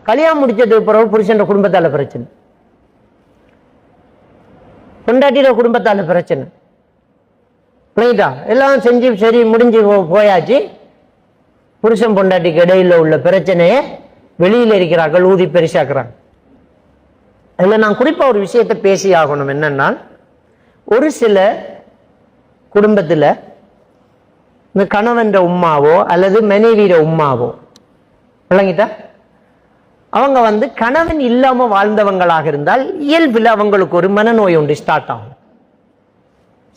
கல்யாணம் முடிச்சதுக்கு பிறகு புருஷன் குடும்பத்தால பிரச்சனை, பொண்டாட்டியோட குடும்பத்தால பிரச்சனை, எல்லாம் செஞ்சு சரி முடிஞ்சு போயாச்சு. புருஷன் பொண்டாட்டிக்கு இடையில உள்ள பிரச்சனைய வெளியில இருக்கிறார்கள் ஊதி பெருசாக்குறாங்க. அதுல நான் குறிப்பா ஒரு விஷயத்த பேசி ஆகணும். என்னன்னா, ஒரு சில குடும்பத்துல இந்த கணவன் உம்மாவோ அல்லது மனைவியிட உம்மாவோ விளங்கிட்டா, அவங்க கணவன் இல்லாம வாழ்ந்தவங்களாக இருந்தால் இயல்பில் அவங்களுக்கு ஒரு மனநோய் ஒன்று ஸ்டார்ட் ஆகும்.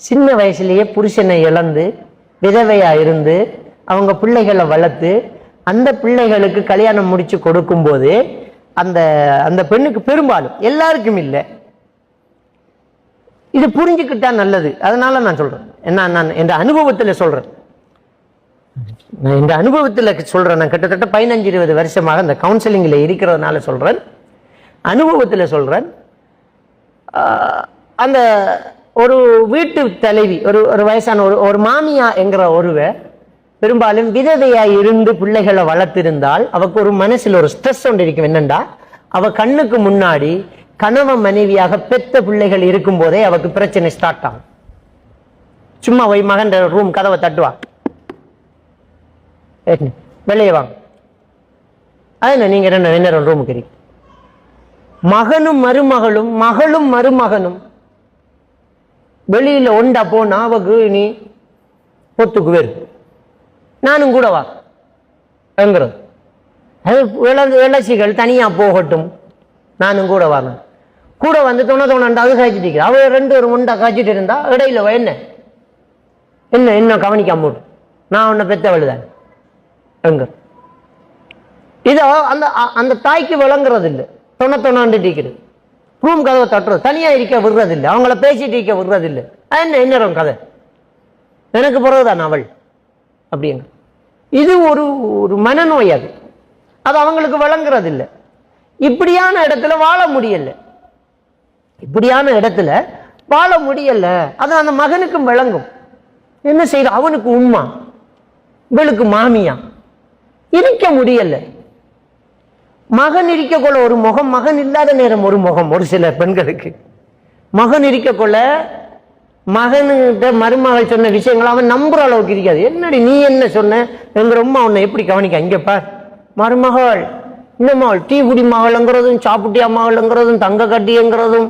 சின்ன வயசுலயே புருஷனை இழந்து விதவையா இருந்து அவங்க பிள்ளைகளை வளர்த்து அந்த பிள்ளைகளுக்கு கல்யாணம் முடிச்சு கொடுக்கும் போது அந்த அந்த பெண்ணுக்கு, பெரும்பாலும் எல்லாருக்கும் இல்லை, இது புரிஞ்சுக்கிட்டா நல்லது. அதனால நான் சொல்றேன், நான் என் அனுபவத்தில் சொல்றேன். நான் இந்த அனுபவத்தில் சொல்றேன். நான் கிட்டத்தட்ட 15-20 வருஷமாக இந்த கவுன்சிலிங்ல இருக்கிறதுனால சொல்றேன், அனுபவத்தில் சொல்றேன். அந்த ஒரு வீட்டு தலைவி, ஒரு வயசான ஒரு மாமியா என்கிற ஒருவ பெரும்பாலும் விதவையா இருந்து பிள்ளைகளை வளர்த்திருந்தால் அவக்கு ஒரு மனசுல ஒரு ஸ்ட்ரெஸ் ஒன்று இருக்கும். என்னண்டா, அவ கண்ணுக்கு முன்னாடி கணவன் மனைவியாக பெத்த பிள்ளைகள் இருக்கும் போதே அவக்கு பிரச்சனை ஸ்டார்ட் ஆகும். சும்மா போய் மகன் ரூம் கதவை தட்டுவா, வெளியே வாங்க, அது நீங்க என்ன ரூமுக்கு இருக்கு. மகனும் மருமகளும், மகளும் மருமகனும் வெளியில ஒண்டா போனா அவக்கு நீ பொத்துக்கு வேறு, நானும் கூட வா என்கிறது. அது இளசிகள் தனியா போகட்டும், நானும் கூட வரேன். கூட தோணாண்டாவது காய்ச்சிட்டு இருக்கிற அவ 2 முண்டா காய்ச்சிட்டு இருந்தா இடையில என்ன கவனிக்காம போட்டு நான் உன்னை பெத்தவளுதான் எங்க. இதோ அந்த தாய்க்கு விளங்குறது இல்லை. தொண்ணாண்டு இருக்கிறது, ரூம் கதவை தட்டுறது, தனியா இருக்க விடுறது இல்லை, அவங்கள பேசிட்டு இருக்க விடுறது இல்லை. என்ன கதை எனக்கு பிறகுதான் அவள் அப்படிங்க. இது ஒரு மனநோய். அது அவங்களுக்கு விளங்குறது இல்லை. இப்படியான இடத்துல வாழ முடியல, இப்படியான இடத்துல வாழ முடியல. அது அந்த மகனுக்கும் விளங்கும். என்ன செய்ய, அவனுக்கு உம்மா, இவளுக்கு மாமியா, இருக்க முடியல. மகன் இருக்க கொள்ள ஒரு முகம், மகன் இல்லாத நேரம் ஒரு முகம். ஒரு சில பெண்களுக்கு மகன் இருக்க கொள்ள மகனுகிட்ட மருமகள் சொன்ன விஷயங்கள் அவன் நம்புற அளவுக்கு இருக்காது. என்னடி நீ என்ன சொன்ன, எங்க அம்மா உன்னை எப்படி கவனிக்க, இங்க பார் மருமகள், இந்த மகள் டீ குடி மகள்ங்கிறதும் சாப்பிட்டியா மகள்ங்கிறதும் தங்க கட்டிங்கிறதும்,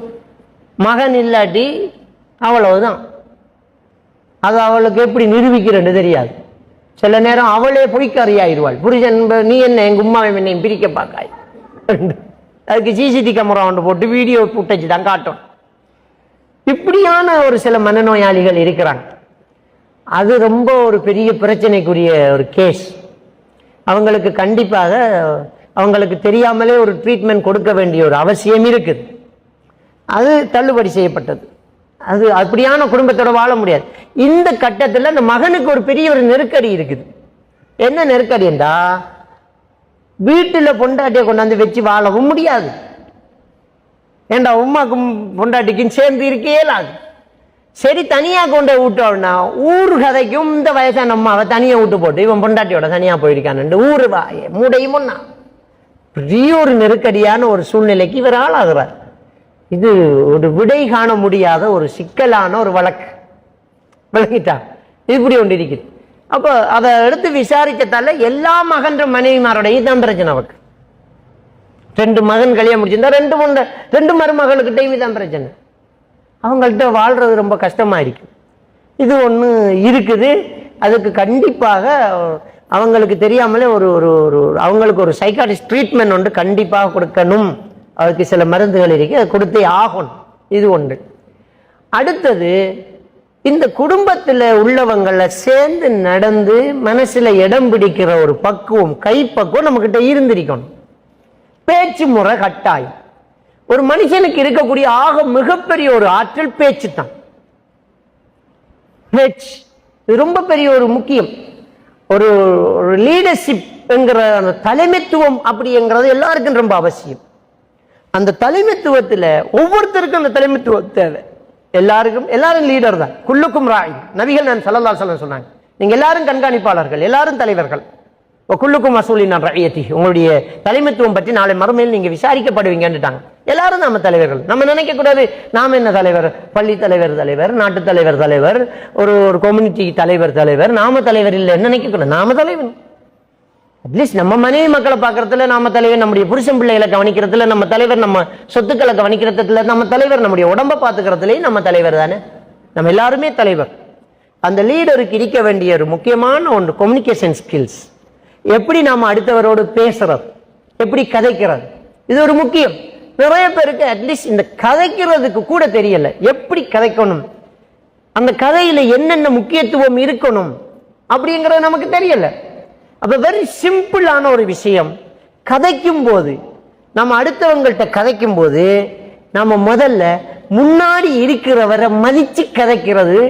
மகன் இல்லாட்டி அவ்வளவுதான். அது அவளுக்கு எப்படி நிரூபிக்கிறன்னு தெரியாது. சில நேரம் அவளே பொய்க்காரியாயிருவாள். புருஷன் நீ என்ன எங்க உமாவை என்னையும் பிரிக்க பார்க்காய், அதுக்கு சிசிடி கேமரா ஒன்று போட்டு வீடியோ புட்டச்சு தான் காட்டும். இப்படியான ஒரு சில மனநோயாளிகள் இருக்கிறாங்க. அது ரொம்ப ஒரு பெரிய பிரச்சனைக்குரிய ஒரு கேஸ். அவங்களுக்கு கண்டிப்பாக அவங்களுக்கு தெரியாமலே ஒரு ட்ரீட்மெண்ட் கொடுக்க வேண்டிய ஒரு அவசியம் இருக்குது. அது தள்ளுபடி செய்யப்பட்டது. அது அப்படியான குடும்பத்தோட வாழ முடியாது. இந்த கட்டத்தில் அந்த மகனுக்கு ஒரு பெரிய ஒரு நெருக்கடி இருக்குது. என்ன நெருக்கடி என்றா, வீட்டில் பொண்டாட்டியை கொண்டாந்து வச்சு வாழவும் முடியாது. ஏண்டா உமாக்கும் பொண்டாட்டிக்கும் சேர்ந்து இருக்கே இயலாது. சரி தனியா கொண்டு விட்டோம்னா ஊரு கதைக்கும் இந்த வயசான அம்மாவை தனியா விட்டு போட்டு இவன் பொண்டாட்டியோட தனியா போயிருக்கான்னு ஊரு மூடையும் ஒன்னா பெரிய ஒரு நெருக்கடியான ஒரு சூழ்நிலைக்கு இவர் ஆளாகிறார். இது ஒரு விடை காண முடியாத ஒரு சிக்கலான ஒரு வழக்கு. விளங்கிட்டா, இப்படி ஒன்று இருக்குது. அப்போ அதை எடுத்து விசாரிக்கத்தால எல்லா மகன்ற மனைவிமாரோடையும் தான் பிரச்சனை. அவருக்கு 2 மகன் கல்யாணம் முடிச்சிருந்தா 2 மருமகளுக்கிட்டையும் தான் பிரச்சனை. அவங்கள்ட்ட வாழ்றது ரொம்ப கஷ்டமா இருக்கு. இது ஒன்று இருக்குது. அதுக்கு கண்டிப்பாக அவங்களுக்கு தெரியாமலே ஒரு அவங்களுக்கு ஒரு சைக்காட்ரிஸ்ட் ட்ரீட்மெண்ட் ஒன்று கண்டிப்பாக கொடுக்கணும். அதுக்கு சில மருந்துகள் இருக்கு, அதை கொடுத்தே ஆகணும். இது ஒன்று. அடுத்தது, இந்த குடும்பத்தில் உள்ளவங்களை சேர்ந்து நடந்து மனசுல இடம் பிடிக்கிற ஒரு பக்குவம், கைப்பக்குவம் நம்மகிட்ட இருந்திருக்கணும். பேச்சு முறை கட்டாயம். ஒரு மனுஷனுக்கு இருக்கக்கூடிய ஆக மிகப்பெரிய ஒரு ஆற்றல் பேச்சு தான். பேச்சு இது ரொம்ப பெரிய ஒரு முக்கியம். ஒரு லீடர்ஷிப் என்கிற அந்த தலைமைத்துவம் அப்படிங்கிறது எல்லாருக்கும் ரொம்ப அவசியம். அந்த தலைமைத்துவத்தில் ஒவ்வொருத்தருக்கும் அந்த தலைமைத்துவம் தேவை. எல்லாரும் லீடர் தான். குல்லுக்கும் ராய். நபிகள் நான் ஸல்லல்லாஹு அலைஹி வஸல்லம் சொன்னாங்க, நீங்க எல்லாரும் கண்காணிப்பாளர்கள், எல்லாரும் தலைவர்கள். குல்லுக்கும் மசூலின் அன் ரஇயத்தி, உங்களுடைய தலைமைத்துவம் பற்றி நாளை மறுமையில் நீங்க விசாரிக்கப்படுவீங்கன்னுட்டாங்க. எல்லாரும் நம்ம தலைவர்கள். நம்ம நினைக்க கூடாது நாம என்ன தலைவர், பள்ளி தலைவர் தலைவர், நாட்டு தலைவர் தலைவர், ஒரு கம்யூனிட்டி தலைவர் தலைவர், நாம தலைவர் இல்லைன்னு நினைக்க கூடாது. நாம தலைவர். அட்லீஸ்ட் நம்ம மனைவி மக்களை பார்க்கறதுல நாம தலைவர், நம்முடைய புருஷன் பிள்ளைகளை கவனிக்கிறதுல நம்ம தலைவர், நம்ம சொத்துக்களை கவனிக்கிறதுல நம்ம தலைவர், நம்முடைய உடம்பை பார்த்துக்கிறதுலேயும் நம்ம தலைவர் தானே. நம்ம எல்லாருமே தலைவர். அந்த லீடருக்கு இருக்க வேண்டிய ஒரு முக்கியமான ஒன்று கம்யூனிகேஷன் ஸ்கில்ஸ். எப்படி நாம அடுத்தவரோடு பேசுறது, எப்படி கதைக்கிறது, இது ஒரு முக்கியம். நிறைய பேருக்கு அட்லீஸ்ட் இந்த கதைக்கிறதுக்கு கூட தெரியல, எப்படி கதைக்கணும், அந்த கதையில என்னென்ன முக்கியத்துவம் இருக்கணும் அப்படிங்கிறது நமக்கு தெரியல. அப்ப வெரி சிம்பிளான ஒரு விஷயம், கதைக்கும் போது நம்ம அடுத்தவங்கள்ட்ட கதைக்கும் போது நம்ம முதல்ல முன்னாடி இருக்கிறவரை மதிச்சு கதைக்கிறது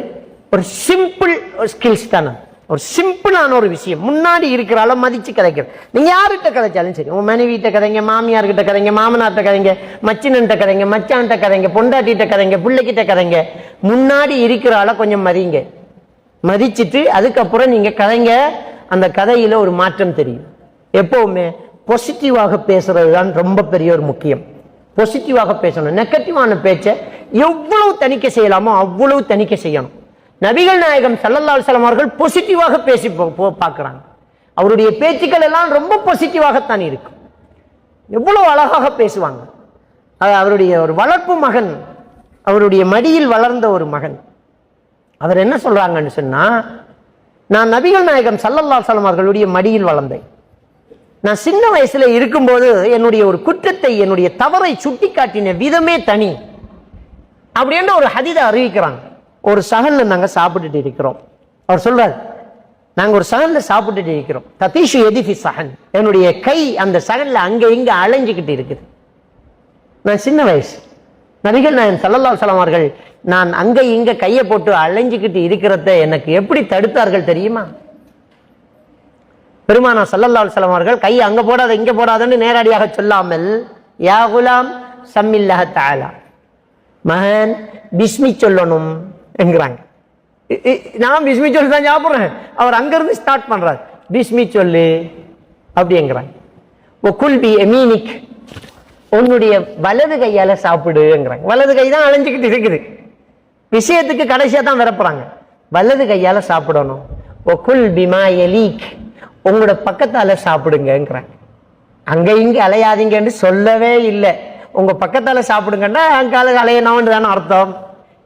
ஒரு சிம்பிள் ஸ்கில்ஸ் தானே. ஒரு சிம்பிளான ஒரு விஷயம், முன்னாடி இருக்கிறால மதிச்சு கதைக்கிறது. நீங்க யார்கிட்ட கதைச்சாலும் சரி, உங்க மனைவிட்ட கதைங்க, மாமியார்கிட்ட கதைங்க, மாமனார்கிட்ட கதைங்க, மச்சினன்ட்ட கதைங்க, மச்சான்ட்ட கதைங்க, பொண்டாட்டிட்ட கதைங்க, பிள்ளைகிட்ட கதைங்க, முன்னாடி இருக்கிறால கொஞ்சம் மதிங்க. மதிச்சுட்டு அதுக்கப்புறம் நீங்க கதைங்க. அந்த கதையில ஒரு மாற்றம் தெரியும். எப்பவுமே பாசிட்டிவாக பேசுறது தான் ரொம்ப பெரிய ஒரு முக்கியம். பாசிட்டிவாக பேசணும். நெகட்டிவான பேச்சை எவ்வளவு தணிக்கை செய்யலாமோ அவ்வளவு தணிக்கை செய்யணும். நபிகள் நாயகம் ஸல்லல்லாஹு அலைஹி வஸல்லம் அவர்கள் பாசிட்டிவாக பேசி பார்க்கிறாங்க. அவருடைய பேச்சுக்கள் எல்லாம் ரொம்ப பாசிட்டிவாகத்தான் இருக்கும். எவ்வளவு அழகாக பேசுவாங்க. அவருடைய ஒரு வளர்ப்பு மகன், அவருடைய மடியில் வளர்ந்த ஒரு மகன், அவர் என்ன சொல்றாங்கன்னு சொன்னா, நான் நபிகள் நாயகம் ஸல்லல்லாஹு அலைஹி வஸல்லம் அவர்களுடைய மடியில் வளர்ந்தேன். நான் சின்ன வயசுல இருக்கும்போது என்னுடைய ஒரு குற்றத்தை, என்னுடைய தவறை சுட்டி காட்டின விதமே தனி அப்படின்னு ஒரு ஹதீஸை அறிவிக்கிறாங்க. ஒரு சகன்ல நாங்க சாப்பிட்டுட்டு இருக்கிறோம். அவர் சொல்றாரு, நாங்க ஒரு சகன்ல சாப்பிட்டுட்டு இருக்கிறோம். ததீஷு எதிஃபி சஹன், என்னுடைய கை அந்த சகன்ல அங்க இங்க அலைஞ்சுக்கிட்டு இருக்குது. நான் சின்ன வயசு. நபிகள் நாயகம் ஸல்லல்லாஹு அலைஹி வஸல்லம் அவர்கள் நான் அங்க இங்க கையை போட்டு அலைஞ்சுக்கிட்டு இருக்கிறத எனக்கு எப்படி தடுத்தார்கள் தெரியுமா? பெருமானா ஸல்லல்லாஹு அலைஹி வஸல்லம் அவர்கள் கையை அங்க போடாத இங்க போடாதன்னு நேரடியாக சொல்லாமல், யா குலாம் சம்மில்லாஹ தஆலா, மகன் பிஸ்மி சொல்லணும் என்கிறாங்க. நான் பிஸ்மி சொல்லி தான் சாப்பிட்றேன். அவர் அங்கிருந்து ஸ்டார்ட் பண்றாரு, பிஸ்மி சொல்லு அப்படிங்கிறாங்க. ஒகுல் பி யமீனிக், உன்னுடைய வலது கையால சாப்பிடுங்கிறாங்க. வலது கை தான் அலைஞ்சுக்கிட்டு இருக்குது. விஷயத்துக்கு கடைசியா தான் விரப்புறாங்க. வலது கையால சாப்பிடணும். ஒகுல் பிமா யலீக், உங்களோட பக்கத்தால சாப்பிடுங்கிறாங்க. அங்க இங்க அலையாதீங்கன்னு சொல்லவே இல்லை. உங்க பக்கத்தால சாப்பிடுங்கன்னா அங்கால அலையணும் தானே அர்த்தம்.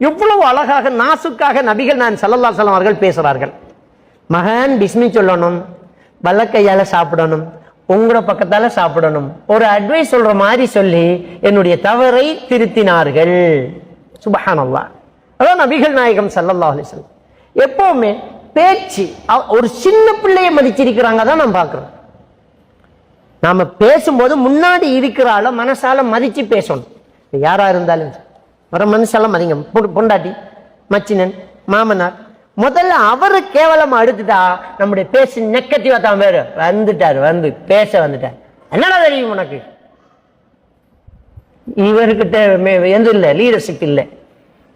இவ்வளவு அழகாக நாசுக்காக நபிகள் நாயகம் ஸல்லல்லாஹு அலைஹி வஸல்லம் அவர்கள் பேசுறார்கள். மகன் பிஸ்மி சொல்லணும், வலக்கையால சாப்பிடணும், உங்களோட பக்கத்தால சாப்பிடணும், ஒரு அட்வைஸ் சொல்ற மாதிரி சொல்லி என்னுடைய தவறை திருத்தினார்கள். சுப்ஹானல்லாஹ். அதான் நபிகள் நாயகம் ஸல்லல்லாஹு அலைஹி வஸல்லம். எப்பவுமே பேச்சு, ஒரு சின்ன பிள்ளையை மதிச்சிருக்கிறாங்க தான் நான் பார்க்கிறேன். நாம பேசும்போது முன்னாடி இருக்கிறால மனசால மதிச்சு பேசணும். யாரா இருந்தாலும் வர மனசால மதிங்க. பொண்டாட்டி, மச்சினன், மாமனார், முதல்ல அவரு கேவலமா எடுத்துட்டா நம்முடைய பேச்சு நெகட்டிவா தான் வேறு வந்துட்டாரு, வந்து பேச வந்துட்டார். என்னடா தெரியும் உனக்கு, இவர்கிட்ட எந்த இல்லை, லீடர்ஷிப் இல்லை.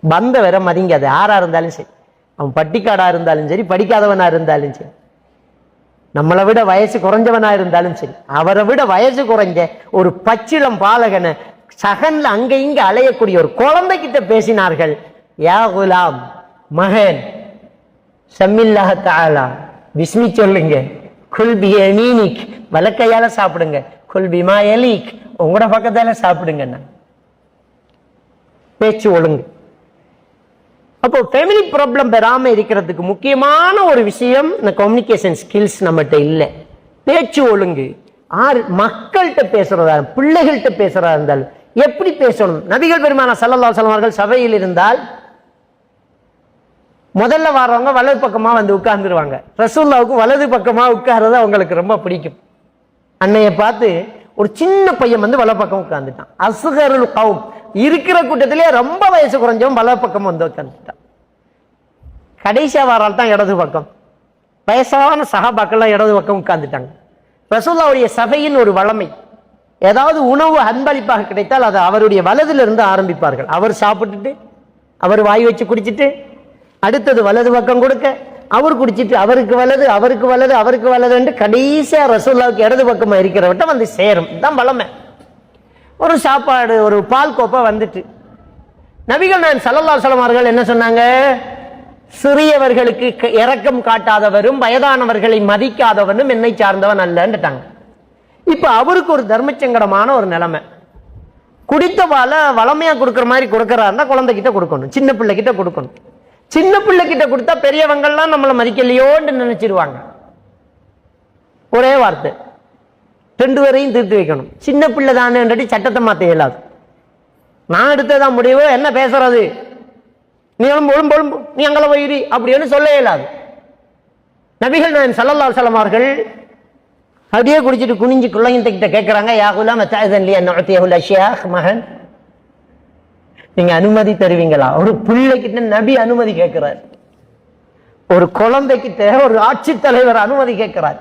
பந்த வேற மதிங்க. அது யாரா இருந்தாலும் சரி, அவன் பட்டிக்காடா இருந்தாலும் சரி, படிக்காதவனா இருந்தாலும் சரி, நம்மளை விட வயசு குறைஞ்சவனா இருந்தாலும் சரி, அவரை விட வயசு குறைஞ்ச ஒரு பச்சிளம் பாலகனை சகன்ல அங்க இங்க அலையக்கூடிய ஒரு குழந்தைகிட்ட பேசினார்கள். யா குலாம், மகன் சம்மில்லாஹ தஆலா, பிஸ்மி சொல்லுங்க, குல் பி யமீனிக், வலக்கையால சாப்பிடுங்க, குல் பிமா யலீக், உங்களோட பக்கத்தால சாப்பிடுங்க. பேச்சு ஒழுங்கு. அப்போ ஃபேமிலி ப்ராப்ளம் பெறாம இருக்கிறதுக்கு முக்கியமான ஒரு விஷயம் இந்த கம்யூனிகேஷன் ஸ்கில்ஸ் நம்மகிட்ட இல்லை. பேச்சு ஒழுங்கு. மக்கள்கிட்ட பேசுறதா, பிள்ளைகள்கிட்ட பேசுறதா இருந்தால் எப்படி பேசணும்? நபிகள் பெருமானா ஸல்லல்லாஹு அலைஹி வஸல்லம் அவர்கள் சபையில் இருந்தால் முதல்ல வர்றவங்க வலது பக்கமா வந்து உட்கார்ந்துருவாங்க. ரசூலுல்லாஹ்வுக்கு வலது பக்கமா உட்கார்றது அவங்களுக்கு ரொம்ப பிடிக்கும். அன்னைய பார்த்து ஒரு சின்ன பையன் வந்து வலது பக்கம் உட்கார்ந்துட்டான். அஸ்கருல் கௌம், இருக்கிற கூட்டத்திலேயே ரொம்ப வயசு குறைஞ்சவன் வலது பக்கம் வந்து உட்கார்ந்துட்டான். கடைசியா வாரால் தான் இடது பக்கம். வயசான சஹாபாக்கள்லாம் இடது பக்கம் உட்கார்ந்துட்டாங்க. ரசூலுல்லாஹ்வுடைய சபையின் ஒரு வளமை, ஏதாவது உணவு அன்பளிப்பாக கிடைத்தால் அதை அவருடைய வலதுல இருந்து ஆரம்பிப்பார்கள். அவர் சாப்பிட்டுட்டு, அவர் வாய் வச்சு குடிச்சிட்டு, அடுத்தது வலது பக்கம் கொடுக்க, அவர் குடிச்சிட்டு அவருக்கு வலது அவருக்கு வலது அவருக்கு வலதுன்னு கடைசியா ரசூலுல்லாவுக்கு இடது பக்கமா இருக்கிறவட்ட வந்து சேரும். தான் பலமே. ஒரு சாப்பாடு ஒரு பால் கோப்பை வந்துட்டு நபிகள் நாயகம் ஸல்லல்லாஹு அலைஹி வஸல்லம் அவர்கள் என்ன சொன்னாங்க? சிறியவர்களுக்கு இரக்கம் காட்டாதவரும் வயதானவர்களை மதிக்காதவனும் என்னை சார்ந்தவன் அல்லன்னுட்டாங்க. இப்ப அவருக்கு ஒரு தர்மச்சங்கடமான ஒரு நிலைமை. குடித்த பாலை வளமையா கொடுக்குற மாதிரி கொடுக்கறாருன்னா குழந்தைகிட்ட கொடுக்கணும், சின்ன பிள்ளை கிட்ட கொடுக்கணும். சின்ன பிள்ளை கிட்ட கொடுத்தா பெரியவங்கள்லாம் நம்மளை மதிக்கலையோன்னு நினைச்சிருவாங்க. ஒரே வார்த்தை, 2 பேரையும் தீர்த்து வைக்கணும். சின்ன பிள்ளை தானே சட்டத்தை மாற்ற இயலாது. நான் எடுத்ததான் முடிவு, என்ன பேசுறது, நீ ஒழும்பு நீ அங்கே போயிரு அப்படின்னு சொல்ல இயலாது. நபிகள் நாயகம் ஸல்லல்லாஹு அலைஹி வஸல்லம் அவர்கள் அப்படியே குடிச்சிட்டு குனிஞ்சு குழந்தைகிட்ட கேட்கிறாங்க, யா குலாம் தஅதன் லி அன் உஅதியஹுல் அஷ்யாஹ் மகன், நீங்க அனுமதி தருவீங்களா? ஒரு பிள்ளைகிட்ட நபி அனுமதி கேட்கிறார். ஒரு குழந்தைகிட்ட ஒரு ஆட்சி தலைவர் அனுமதி கேட்கிறார்.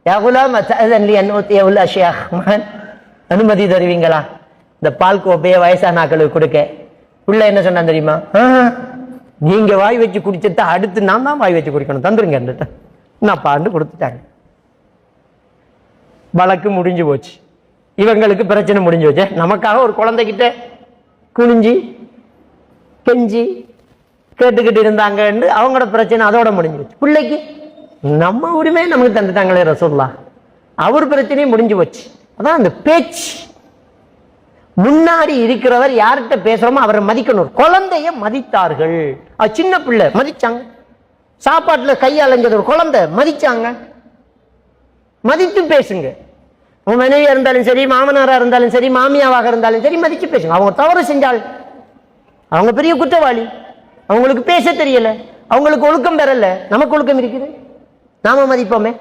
யா குலாம் தஅதன் லி அன் உஅதியஹுல் அஷ்யாஹ் மகன், அனுமதி தருவீங்களா இந்த பால் கோப்பையை வயசானாக்களுக்கு கொடுக்க? பிள்ளை என்ன சொன்னா தெரியுமா? நீங்க வாய் வச்சு குடிச்சத அடுத்து நான் தான் வாய் வச்சு குடிக்கணும், தந்துருங்க நான் பாண்டு கொடுத்துட்டாங்க. வழக்கு முடிஞ்சு போச்சு. இவங்களுக்கு பிரச்சனை முடிஞ்சு போச்சு. நமக்காக ஒரு குழந்தைகிட்ட குனிஞ்சி கெஞ்சி கேட்டுக்கிட்டு இருந்தாங்கன்னு அவங்களோட பிரச்சனை அதோட முடிஞ்சு போச்சு. பிள்ளைக்கு நம்ம உரிமை நமக்கு தந்துட்டாங்களே ரசூலுல்லாஹ், அவர் பிரச்சனையும் முடிஞ்சு போச்சு. அதான் அந்த பேச்சு. முன்னாடி இருக்கிறவர் யார்கிட்ட பேசுறோமோ அவரை மதிக்கணும். குழந்தைய மதித்தார்கள். சின்ன பிள்ளை மதிச்சாங்க. சாப்பாட்டுல கையாளஞ்சது ஒரு குழந்தை மதிச்சாங்க. மதித்து பேசுங்க. உங்க மனைவியா இருந்தாலும் சரி, மாமனாரா இருந்தாலும் சரி, மாமியாவாக இருந்தாலும் சரி, மதிச்சு பேசுங்க. அவங்க தவறு செஞ்சால் அவங்க பெரிய குற்றவாளி, அவங்களுக்கு பேச தெரியல, அவங்களுக்கு ஒழுக்கம் பெறல, நமக்கு ஒழுக்கம் இருக்குது, நாம மதிப்போமே.